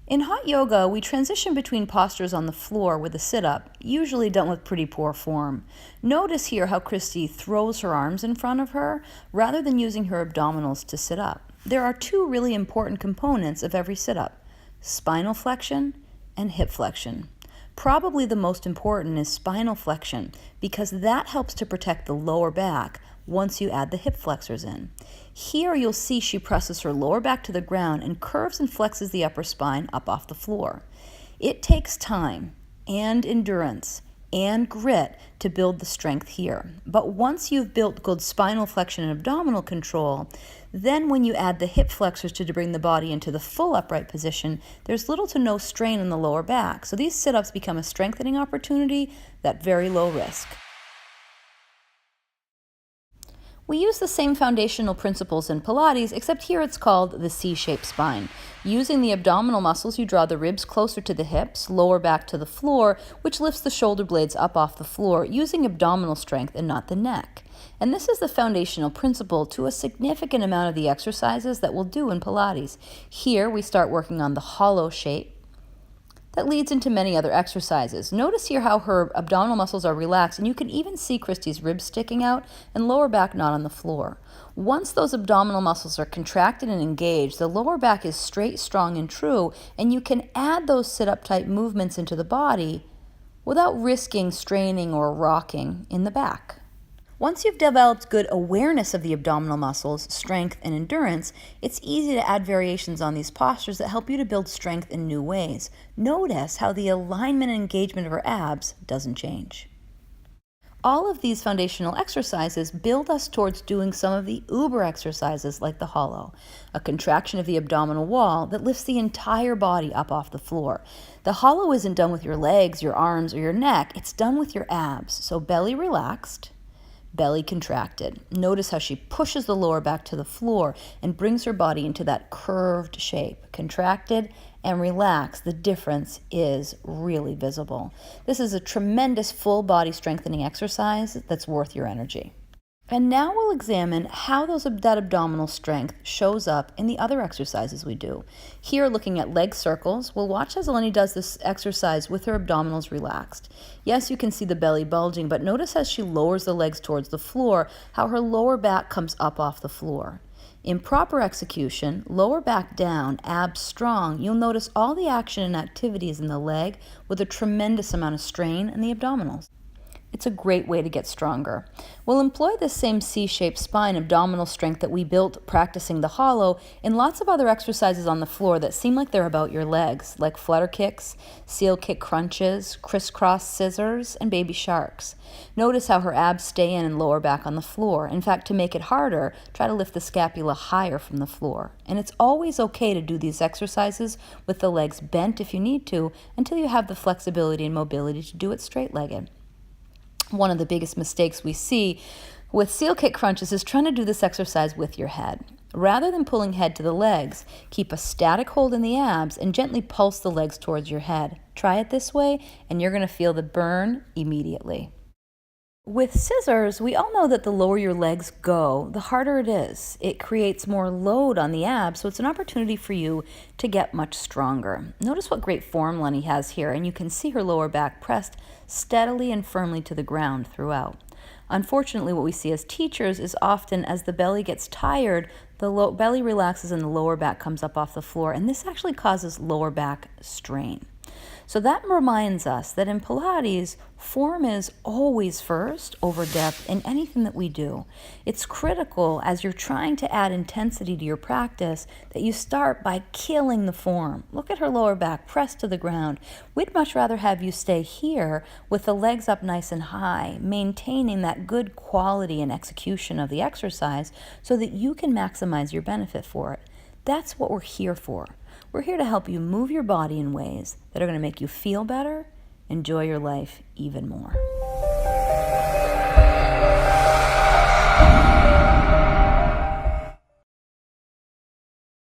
In hot yoga, we transition between postures on the floor with a sit-up, usually done with pretty poor form. Notice here how Christy throws her arms in front of her rather than using her abdominals to sit up. There are two really important components of every sit-up: spinal flexion and hip flexion. Probably the most important is spinal flexion because that helps to protect the lower back once you add the hip flexors in. Here you'll see she presses her lower back to the ground and curves and flexes the upper spine up off the floor. It takes time and endurance and grit to build the strength here. But once you've built good spinal flexion and abdominal control, then when you add the hip flexors to bring the body into the full upright position, there's little to no strain in the lower back. So these sit-ups become a strengthening opportunity at very low risk. We use the same foundational principles in Pilates, except here it's called the C-shaped spine. Using the abdominal muscles, you draw the ribs closer to the hips, lower back to the floor, which lifts the shoulder blades up off the floor, using abdominal strength and not the neck. And this is the foundational principle to a significant amount of the exercises that we'll do in Pilates. Here we start working on the hollow shape that leads into many other exercises. Notice here how her abdominal muscles are relaxed, and you can even see Christy's ribs sticking out and lower back not on the floor. Once those abdominal muscles are contracted and engaged, the lower back is straight, strong, and true, and you can add those sit-up type movements into the body without risking straining or rocking in the back. Once you've developed good awareness of the abdominal muscles, strength, and endurance, it's easy to add variations on these postures that help you to build strength in new ways. Notice how the alignment and engagement of her abs doesn't change. All of these foundational exercises build us towards doing some of the uber exercises like the hollow, a contraction of the abdominal wall that lifts the entire body up off the floor. The hollow isn't done with your legs, your arms, or your neck. It's done with your abs. So belly relaxed, belly contracted. Notice how she pushes the lower back to the floor and brings her body into that curved shape. Contracted and relaxed. The difference is really visible. This is a tremendous full body strengthening exercise that's worth your energy. And now we'll examine how that abdominal strength shows up in the other exercises we do. Here, looking at leg circles, we'll watch as Eleni does this exercise with her abdominals relaxed. Yes, you can see the belly bulging, but notice as she lowers the legs towards the floor, how her lower back comes up off the floor. In proper execution, lower back down, abs strong, you'll notice all the action and activities in the leg with a tremendous amount of strain in the abdominals. It's a great way to get stronger. We'll employ this same C-shaped spine abdominal strength that we built practicing the hollow in lots of other exercises on the floor that seem like they're about your legs, like flutter kicks, seal kick crunches, crisscross scissors, and baby sharks. Notice how her abs stay in and lower back on the floor. In fact, to make it harder, try to lift the scapula higher from the floor. And it's always okay to do these exercises with the legs bent if you need to, until you have the flexibility and mobility to do it straight-legged. One of the biggest mistakes we see with seal kick crunches is trying to do this exercise with your head. Rather than pulling head to the legs, keep a static hold in the abs and gently pulse the legs towards your head. Try it this way and you're going to feel the burn immediately. With scissors, we all know that the lower your legs go, the harder it is. It creates more load on the abs, so it's an opportunity for you to get much stronger. Notice what great form Lenny has here, and you can see her lower back pressed steadily and firmly to the ground throughout. Unfortunately, what we see as teachers is often as the belly gets tired, the belly relaxes and the lower back comes up off the floor, and this actually causes lower back strain. So that reminds us that in Pilates, form is always first over depth in anything that we do. It's critical as you're trying to add intensity to your practice that you start by killing the form. Look at her lower back pressed to the ground. We'd much rather have you stay here with the legs up nice and high, maintaining that good quality and execution of the exercise so that you can maximize your benefit for it. That's what we're here for. We're here to help you move your body in ways that are going to make you feel better, enjoy your life even more.